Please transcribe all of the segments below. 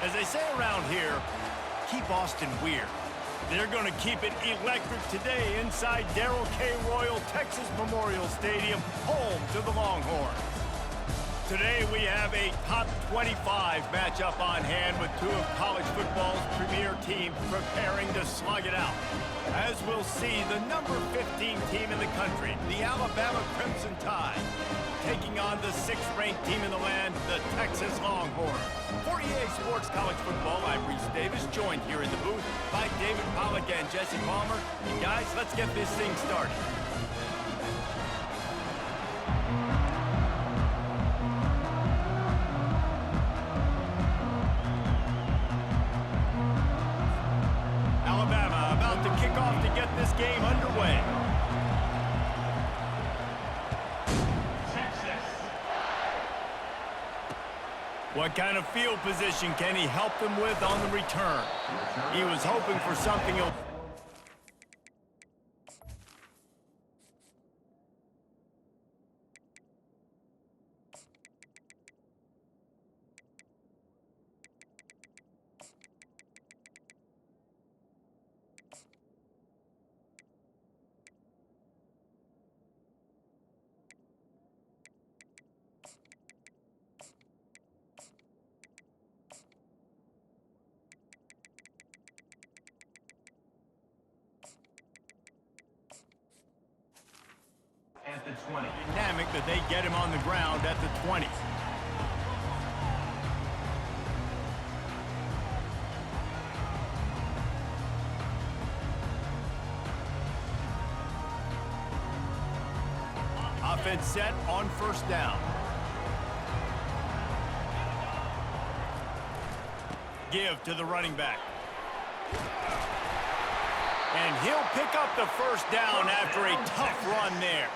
As they say around here, keep Austin weird. They're going to keep it electric today inside Darrell K. Royal Texas Memorial Stadium, home to the Longhorns. Today we have a top 25 matchup on hand with two of college football's premier teams preparing to slug it out. As we'll see, the number 15 team in the country, the Alabama Crimson Tide, taking on the 6th-ranked team in the land, the Texas Longhorns. For EA Sports College Football, I'm Reese Davis, joined here in the booth by David Pollack and Jesse Palmer. And guys, let's get this thing started. Alabama about to kick off to get this game underway. What kind of field position can he help them with on the return? He was hoping for something else. At the 20. Dynamic that they get him on the ground at the 20. Offense set on first down. Give to the running back. And he'll pick up the first down after a tough run there.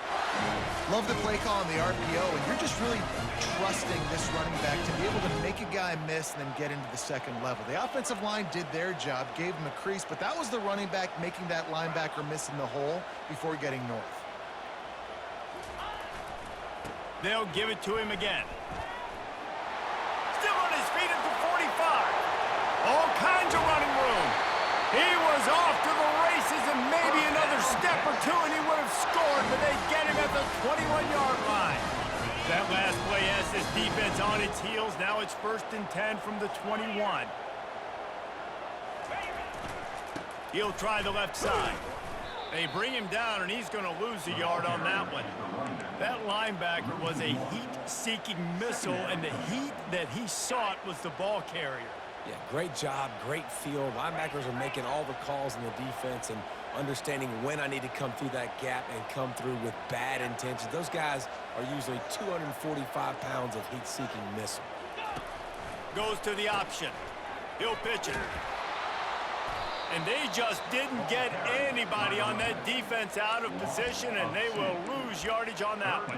Love the play call on the RPO, and you're just really trusting this running back to be able to make a guy miss and then get into the second level. The offensive line did their job, gave him a crease, but that was the running back making that linebacker miss in the hole before getting north. They'll give it to him again. Still on his feet at the 45. All kinds of running room. He was off to the races and maybe another step or two and he would have scored, but they get him at the 21-yard line. That last play has this defense on its heels. Now it's 1st and 10 from the 21. He'll try the left side. They bring him down, and he's going to lose a yard on that one. That linebacker was a heat-seeking missile, and the heat that he sought was the ball carrier. Yeah, great job, great feel. Linebackers are making all the calls in the defense and understanding when I need to come through that gap and come through with bad intentions. Those guys are usually 245 pounds of heat-seeking missile. Goes to the option. He'll pitch it. And they just didn't get anybody on that defense out of position, and they will lose yardage on that one.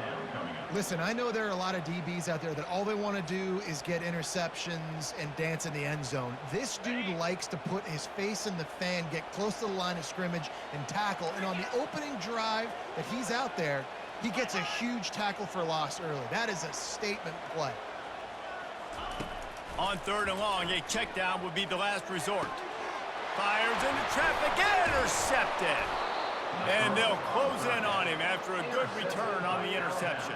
Listen, I know there are a lot of DBs out there that all they want to do is get interceptions and dance in the end zone. This dude likes to put his face in the fan, get close to the line of scrimmage, and tackle. And on the opening drive that he's out there, he gets a huge tackle for loss early. That is a statement play. On 3rd and long, a check down would be the last resort. Fires into traffic, intercepted. And they'll close in on him after a good return on the interception.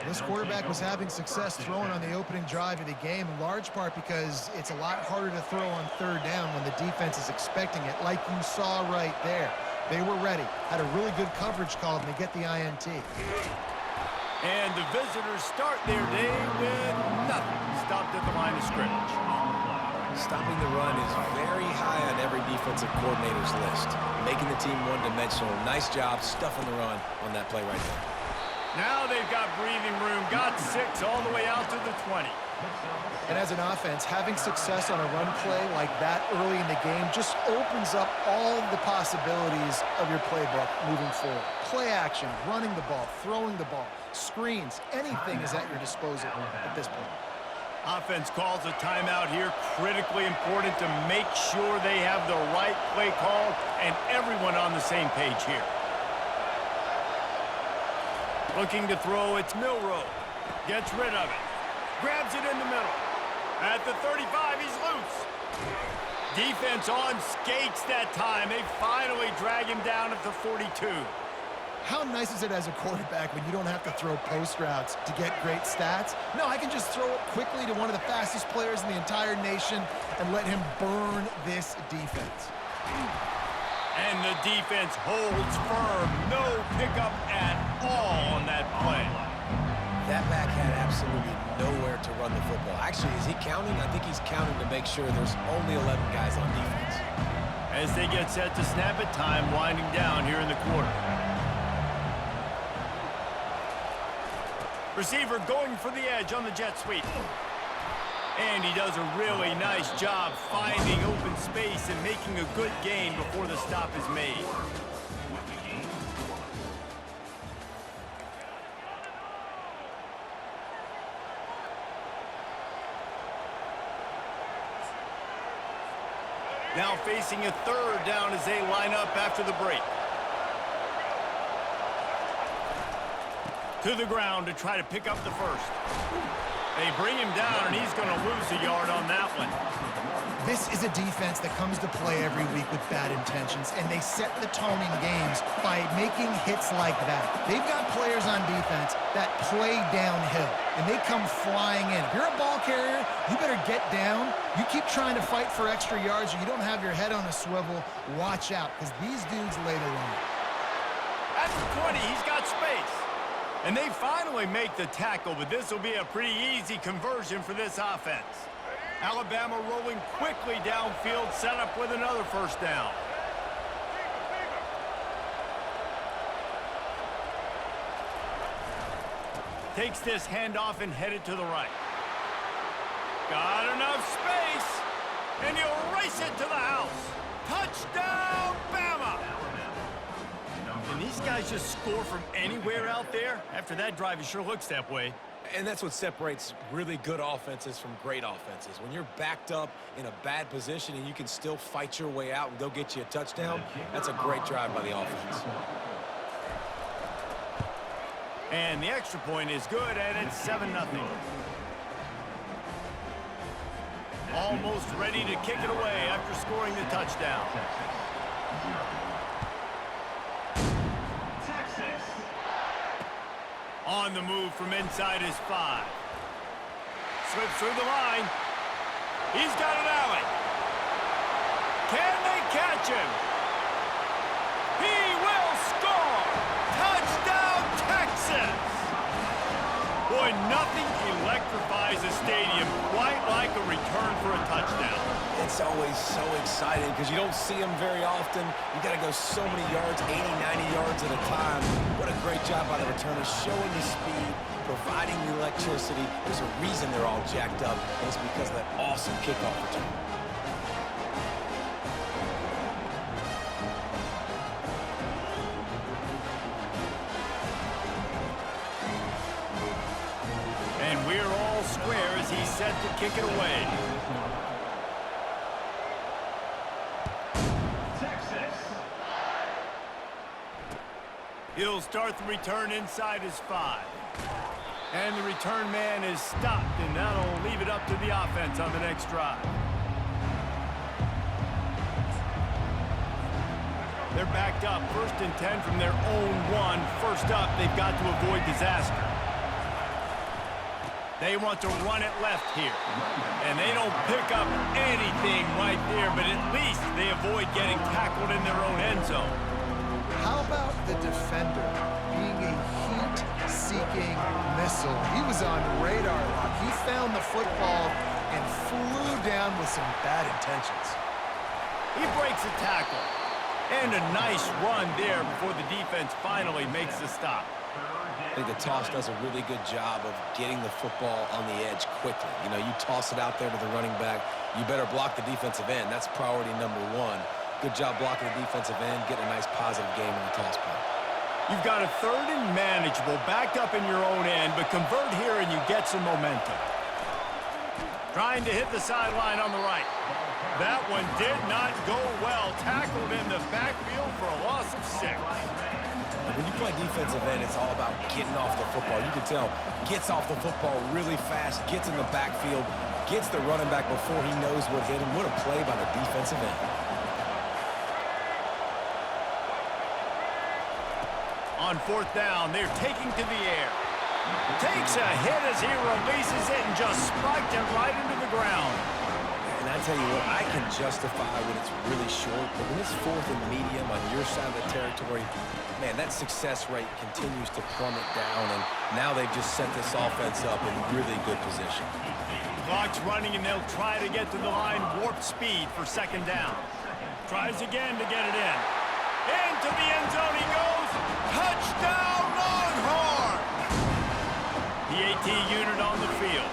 This quarterback was having success throwing on the opening drive of the game, in large part because it's a lot harder to throw on 3rd down when the defense is expecting it, like you saw right there. They were ready, had a really good coverage call, and they get the INT. And the visitors start their day with nothing. Stopped at the line of scrimmage. Stopping the run is very high on every defensive coordinator's list. Making the team one-dimensional. Nice job stuffing the run on that play right there. Now they've got breathing room. Got 6 all the way out to the 20. And as an offense, having success on a run play like that early in the game just opens up all the possibilities of your playbook moving forward. Play action, running the ball, throwing the ball, screens, anything is at your disposal at this point. Offense calls a timeout here. Critically important to make sure they have the right play call and everyone on the same page here. Looking to throw, it's Milroe. Gets rid of it. Grabs it in the middle. At the 35, he's loose. Defense on skates that time. They finally drag him down at the 42. How nice is it as a quarterback when you don't have to throw post routes to get great stats? No, I can just throw it quickly to one of the fastest players in the entire nation and let him burn this defense. And the defense holds firm. No pickup at all on that play. That back had absolutely nowhere to run the football. Actually, is he counting? I think he's counting to make sure there's only 11 guys on defense. As they get set to snap it, time winding down here in the quarter. Receiver going for the edge on the jet sweep. And he does a really nice job finding open space and making a good gain before the stop is made. Now facing a third down as they line up after the break. To the ground to try to pick up the first. They bring him down, and he's going to lose a yard on that one. This is a defense that comes to play every week with bad intentions, and they set the tone in games by making hits like that. They've got players on defense that play downhill, and they come flying in. If you're a ball carrier, you better get down. You keep trying to fight for extra yards, or you don't have your head on a swivel. Watch out, because these dudes lay the line. At the 20, he's got space. And they finally make the tackle, but this will be a pretty easy conversion for this offense. Alabama rolling quickly downfield, set up with another first down. Takes this handoff and headed to the right. Got enough space, and he'll race it to the house. Touchdown, Bama! And these guys just score from anywhere out there? After that drive, it sure looks that way. And that's what separates really good offenses from great offenses. When you're backed up in a bad position and you can still fight your way out and go get you a touchdown, that's a great drive by the offense. And the extra point is good, and it's 7-0. Almost ready to kick it away after scoring the touchdown. On the move from inside his 5. Slips through the line. He's got an alley. Can they catch him? He will score! Touchdown, Texas! Boy, nothing electrifies a stadium quite like a return for a touchdown. It's always so exciting because you don't see them very often. You got to go so many yards, 80, 90 yards at a time. What a great job by the returners, showing the speed, providing the electricity. There's a reason they're all jacked up, and it's because of that awesome kickoff return. And we're all square as he's set to kick it away. He'll start the return inside his 5. And the return man is stopped, and that'll leave it up to the offense on the next drive. They're backed up, 1st and 10 from their own 1. First up, they've got to avoid disaster. They want to run it left here. And they don't pick up anything right there, but at least they avoid getting tackled in their own end zone. How about the defender being a heat-seeking missile? He was on radar lock. He found the football and flew down with some bad intentions. He breaks a tackle. And a nice run there before the defense finally makes the stop. I think the toss does a really good job of getting the football on the edge quickly. You know, you toss it out there to the running back, you better block the defensive end. That's priority number 1. Good job blocking the defensive end, getting a nice positive game in the toss play. You've got a 3rd and manageable, backed up in your own end, but convert here and you get some momentum. Trying to hit the sideline on the right. That one did not go well. Tackled in the backfield for a loss of 6. When you play defensive end, it's all about getting off the football. You can tell, gets off the football really fast, gets in the backfield, gets the running back before he knows what hit him. What a play by the defensive end. On 4th down, they're taking to the air. Takes a hit as he releases it and just spiked it right into the ground. And I tell you what, I can justify when it's really short, but when it's 4th and medium on your side of the territory, man, that success rate continues to plummet down, and now they've just set this offense up in really good position. Clock's running, and they'll try to get to the line, warp speed for 2nd down. Tries again to get it in. Into the end zone he goes. Touchdown, Longhorn! The AT unit on the field.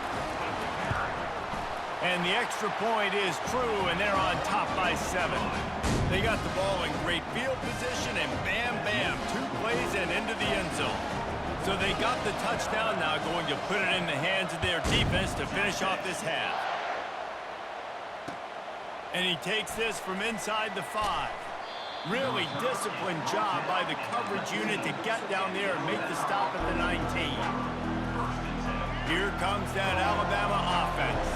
And the extra point is true, and they're on top by 7. They got the ball in great field position, and bam, bam, 2 plays and into the end zone. So they got the touchdown, now going to put it in the hands of their defense to finish off this half. And he takes this from inside the 5. Really disciplined job by the coverage unit to get down there and make the stop at the 19. Here comes that Alabama offense.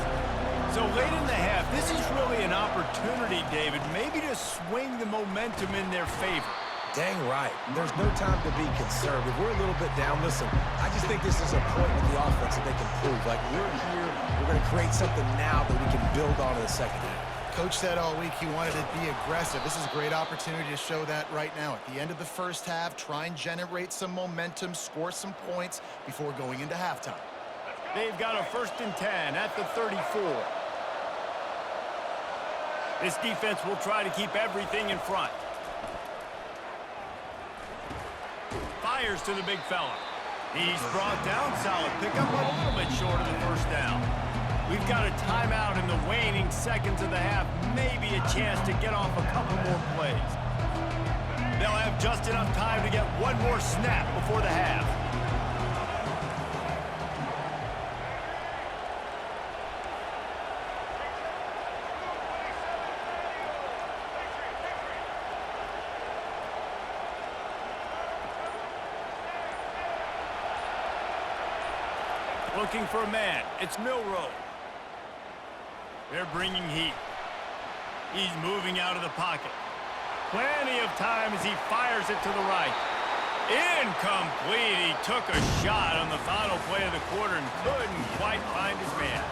So late in the half, this is really an opportunity, David, maybe to swing the momentum in their favor. Dang right. There's no time to be conservative. We're a little bit down. Listen, I just think this is a point with the offense that they can prove. Like, we're here, we're going to create something now that we can build on in the second half. Coach said all week he wanted to be aggressive. This is a great opportunity to show that right now. At the end of the first half, try and generate some momentum, score some points before going into halftime. They've got a 1st and 10 at the 34. This defense will try to keep everything in front. Fires to the big fella. He's brought down, solid pickup, a little bit short of the 1st down. We've got a timeout in the waning seconds of the half. Maybe a chance to get off a couple more plays. They'll have just enough time to get one more snap before the half. Looking for a man. It's Milroe. They're bringing heat. He's moving out of the pocket. Plenty of time as he fires it to the right. Incomplete. He took a shot on the final play of the quarter and couldn't quite find his man.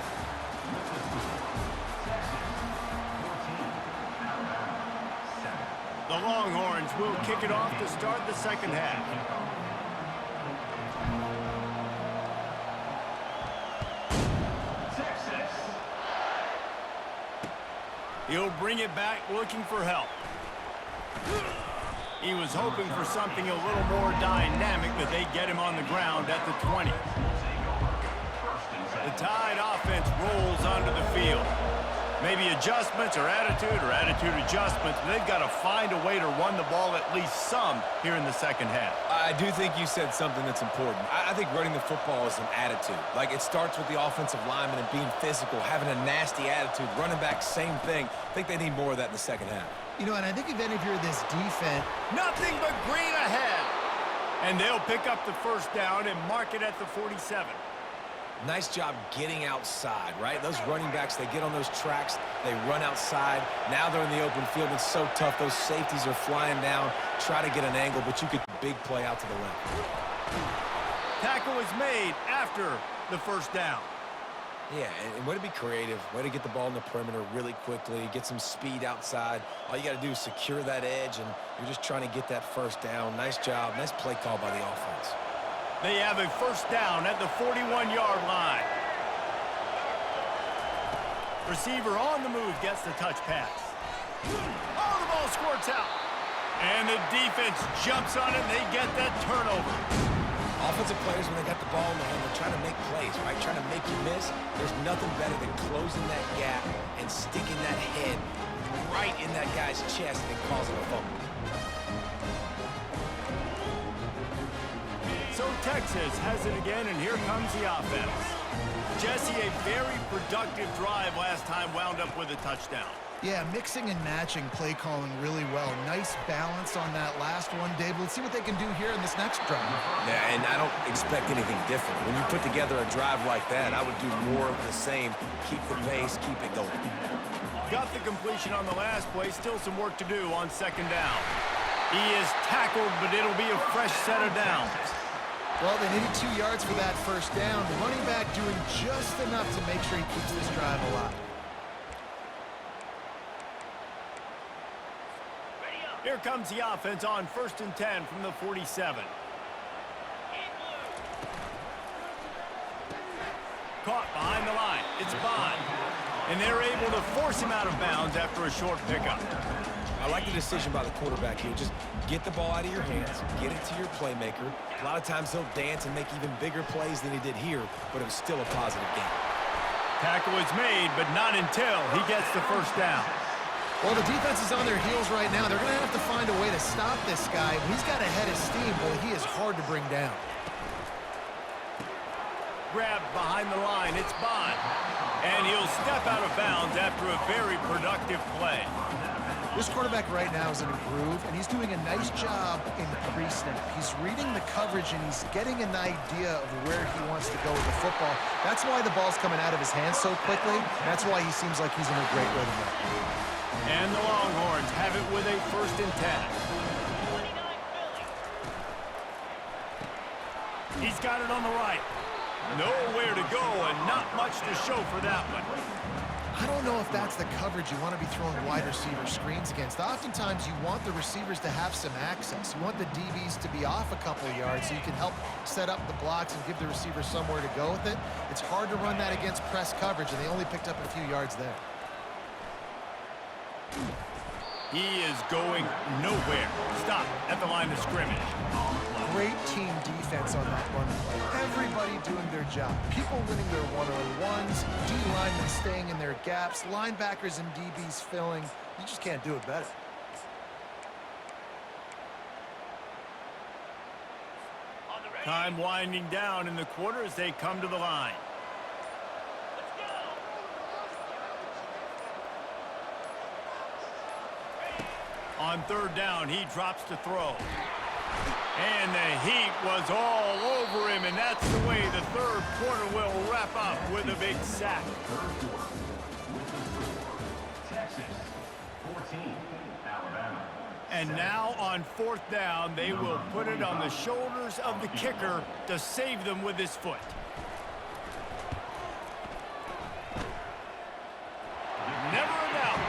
The Longhorns will kick it off to start the second half. He'll bring it back looking for help. He was hoping for something a little more dynamic, but they get him on the ground at the 20. The Tide offense rolls onto the field. Maybe adjustments or attitude adjustments. They've got to find a way to run the ball at least some here in the second half. I do think you said something that's important. I think running the football is an attitude. Like, it starts with the offensive lineman and being physical, having a nasty attitude. Running back, same thing. I think they need more of that in the second half. You know, and I think even if you're this defense, nothing but green ahead. And they'll pick up the 1st down and mark it at the 47. Nice job getting outside, right? Those running backs, they get on those tracks, they run outside. Now they're in the open field. It's so tough. Those safeties are flying down. Try to get an angle, but you could big play out to the left. Tackle is made after the 1st down. Yeah, and way to be creative. Way to get the ball in the perimeter really quickly, get some speed outside. All you got to do is secure that edge, and you're just trying to get that 1st down. Nice job. Nice play call by the offense. They have a 1st down at the 41-yard line. Receiver on the move gets the touch pass. Oh, the ball squirts out. And the defense jumps on it, and they get that turnover. Offensive players, when they got the ball in the hand, they're trying to make plays, right? Trying to make you miss. There's nothing better than closing that gap and sticking that head right in that guy's chest and causing a fumble. So Texas has it again, and here comes the offense. Jesse, a very productive drive last time wound up with a touchdown. Yeah, mixing and matching play calling really well. Nice balance on that last one, Dave. Let's see what they can do here in this next drive. Yeah, and I don't expect anything different. When you put together a drive like that, I would do more of the same. Keep the pace, keep it going. Got the completion on the last play. Still some work to do on second down. He is tackled, but it'll be a fresh set of downs. Well, they needed 2 yards for that first down. The running back doing just enough to make sure he keeps this drive alive. Here comes the offense on 1st and 10 from the 47. Caught behind the line. It's Bond. And they're able to force him out of bounds after a short pickup. I like the decision by the quarterback here. Just get the ball out of your hands, get it to your playmaker. A lot of times he'll dance and make even bigger plays than he did here, but it was still a positive game. Tackle is made, but not until he gets the first down. Well, the defense is on their heels right now. They're going to have to find a way to stop this guy. He's got a head of steam. Boy, he is hard to bring down. Grabbed behind the line. It's Bond. And he'll step out of bounds after a very productive play. This quarterback right now is in a groove, and he's doing a nice job in pre-snap. He's reading the coverage, and he's getting an idea of where he wants to go with the football. That's why the ball's coming out of his hands so quickly. That's why he seems like he's in a great rhythm now. And the Longhorns have it with a 1st and 10. He's got it on the right. Nowhere to go and not much to show for that one. I don't know if that's the coverage you want to be throwing wide receiver screens against. Oftentimes, you want the receivers to have some access. You want the DBs to be off a couple of yards so you can help set up the blocks and give the receiver somewhere to go with it. It's hard to run that against press coverage, and they only picked up a few yards there. He is going nowhere. Stop at the line of scrimmage. Great team defense on that run play. Everybody doing their job. People winning their one-on-ones, D-linemen staying in their gaps, linebackers and DBs filling. You just can't do it better. Time winding down in the quarter as they come to the line. On 3rd down, he drops to throw. And the heat was all over him, and that's the way the 3rd quarter will wrap up with a big sack. And now on 4th down, they will put it on the shoulders of the kicker to save them with his foot. Never a doubt.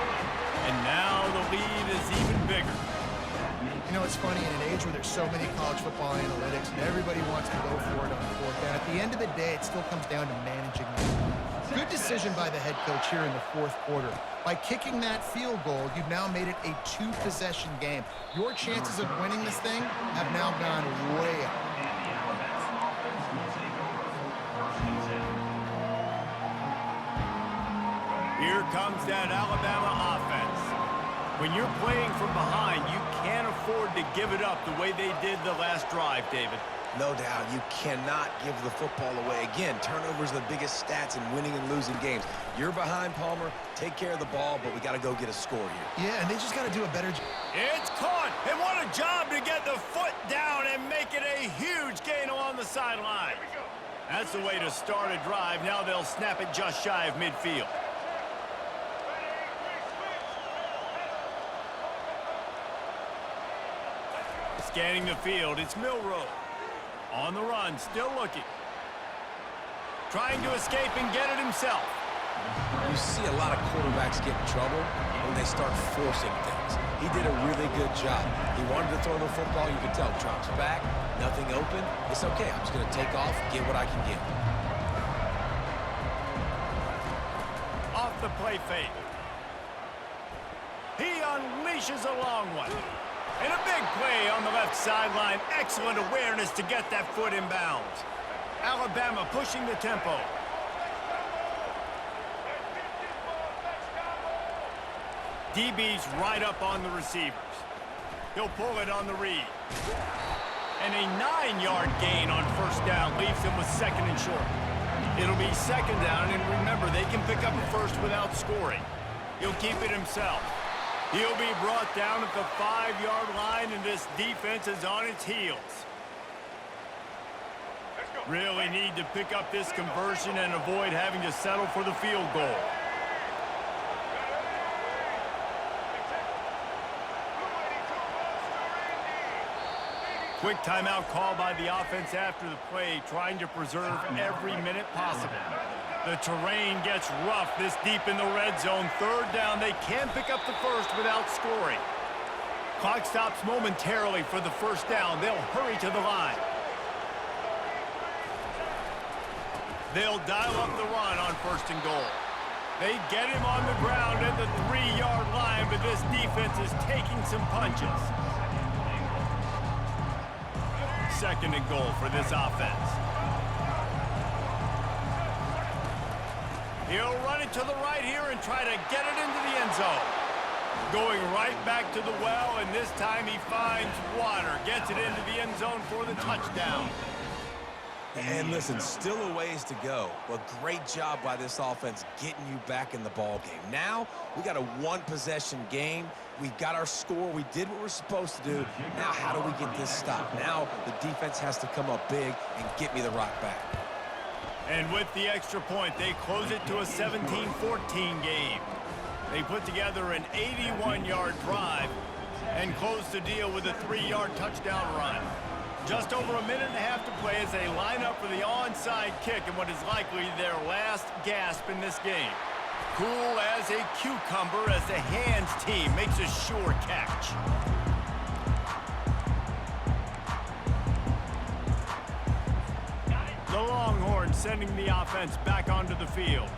And now the lead is even bigger. You know, it's funny, in an age where there's so many college football analytics and everybody wants to go for it on 4th down, at the end of the day, it still comes down to managing the Good decision by the head coach here in the 4th quarter. By kicking that field goal, you've now made it a 2-possession game. Your chances of winning this thing have now gone way up. Here comes that Alabama offense. When you're playing from behind, you can't afford to give it up the way they did the last drive, David. No doubt, you cannot give the football away. Again, turnovers are the biggest stats in winning and losing games. You're behind, Palmer. Take care of the ball, but we got to go get a score here. Yeah, and they just got to do a better job. It's caught, and what a job to get the foot down and make it a huge gain along the sideline. That's the way to start a drive. Now they'll snap it just shy of midfield. Scanning the field, it's Milroe. On the run, still looking. Trying to escape and get it himself. You see a lot of quarterbacks get in trouble when they start forcing things. He did a really good job. He wanted to throw the football. You can tell. Drops back, nothing open. It's okay. I'm just going to take off, get what I can get. Off the play fake. He unleashes a long one. And a big play on the left sideline. Excellent awareness to get that foot in bounds. Alabama pushing the tempo. DB's right up on the receivers. He'll pull it on the read. And a 9-yard gain on 1st down leaves him with 2nd and short. It'll be second down, and remember, they can pick up a first without scoring. He'll keep it himself. He'll be brought down at the 5-yard line, and this defense is on its heels. Really need to pick up this conversion and avoid having to settle for the field goal. Quick timeout call by the offense after the play, trying to preserve every minute possible. The terrain gets rough this deep in the red zone. Third down, they can pick up the first without scoring. Clock stops momentarily for the first down. They'll hurry to the line. They'll dial up the run on first and goal. They get him on the ground at the 3-yard line, but this defense is taking some punches. Second and goal for this offense. He'll run it to the right here and try to get it into the end zone. Going right back to the well, and this time he finds water. Gets it into the end zone for the touchdown. And listen, still a ways to go, but great job by this offense getting you back in the ball game. Now, we got a one-possession game. We got our score. We did what we're supposed to do. Now, how do we get this stopped? Now, the defense has to come up big and get me the rock back. And with the extra point, they close it to a 17-14 game. They put together an 81-yard drive and close the deal with a 3-yard touchdown run. Just over a minute and a half to play as they line up for the onside kick in what is likely their last gasp in this game. Cool as a cucumber as the hands team makes a sure catch. The Longhorns sending the offense back onto the field.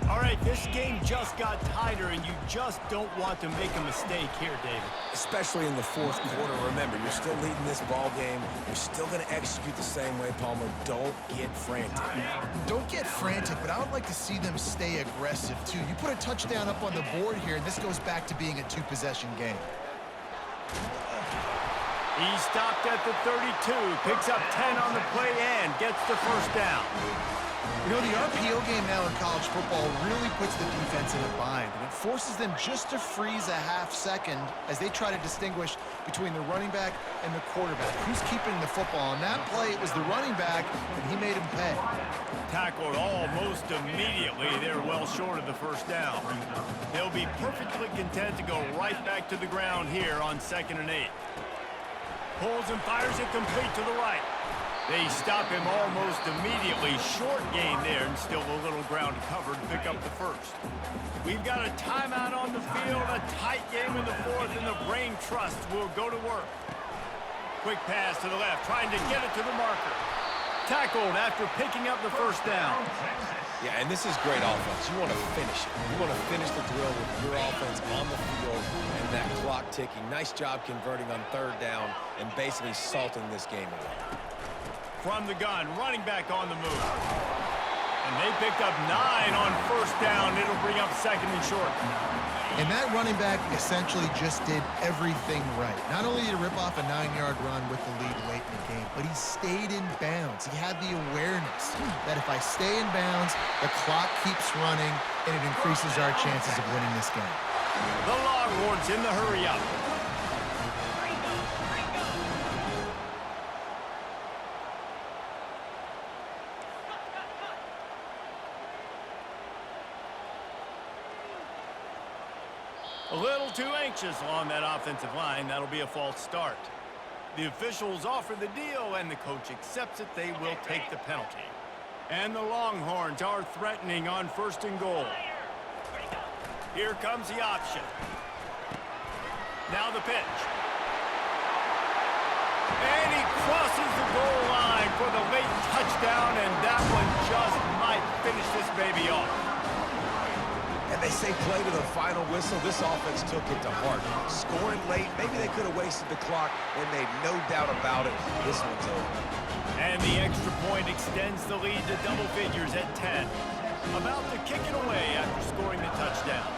All right, this game just got tighter, and you just don't want to make a mistake here, David. Especially in the fourth quarter. Remember, you're still leading this ball game. You're still going to execute the same way, Palmer. Don't get frantic. Don't get frantic, but I would like to see them stay aggressive, too. You put a touchdown up on the board here, and this goes back to being a two-possession game. He stopped at the 32, picks up 10 on the play, and gets the first down. You know, the RPO game now in college football really puts the defense in a bind, and it forces them just to freeze a half second as they try to distinguish between the running back and the quarterback. Who's keeping the football? On that play, it was the running back, and he made him pay. Tackled almost immediately. They're well short of the first down. They'll be perfectly content to go right back to the ground here on 2nd and 8. Pulls and fires it complete to the right. They stop him almost immediately. Short gain there, and still a little ground to cover to pick up the first. We've got a timeout on the field, a tight game in the fourth, and the Brain Trust will go to work. Quick pass to the left, trying to get it to the marker. Tackled after picking up the first down. Yeah, and this is great offense. You want to finish it. You want to finish the drill with your offense on the field and that clock ticking. Nice job converting on third down and basically salting this game away. From the gun, running back on the move. And they picked up 9 on first down. It'll bring up 2nd and short. And that running back essentially just did everything right. Not only did he rip off a 9-yard run with the lead late in the game, but he stayed in bounds. He had the awareness that if I stay in bounds, the clock keeps running, and it increases our chances of winning this game. The Longhorns in the hurry-up. A little too anxious along that offensive line. That'll be a false start. The officials offer the deal, and the coach accepts it. They will take the penalty. And the Longhorns are threatening on 1st and goal. Here comes the option. Now the pitch. And he crosses the goal line for the late touchdown, and that one just might finish this baby off. And they say play to the final whistle. This offense took it to heart. Scoring late, maybe they could have wasted the clock. They made no doubt about it. This one's over. And the extra point extends the lead to double figures at 10. About to kick it away after scoring the touchdown.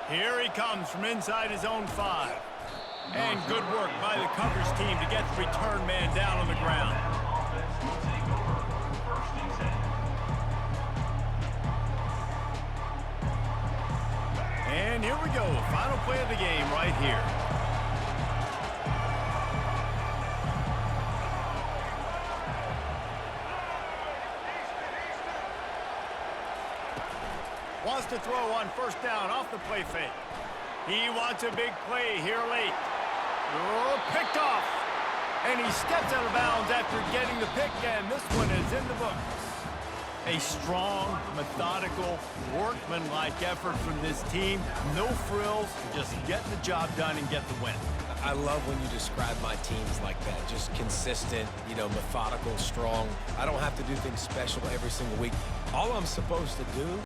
Here he comes from inside his own 5. And good work by the coverage team to get the return man down on the ground. And here we go, final play of the game right here. Wants to throw on first down off the play fake. He wants a big play here late. Oh, picked off. And he steps out of bounds after getting the pick, and this one is in the books. A strong, methodical, workmanlike effort from this team. No frills, just getting the job done and get the win. I love when you describe my teams like that. Just consistent, methodical, strong. I don't have to do things special every single week. All I'm supposed to do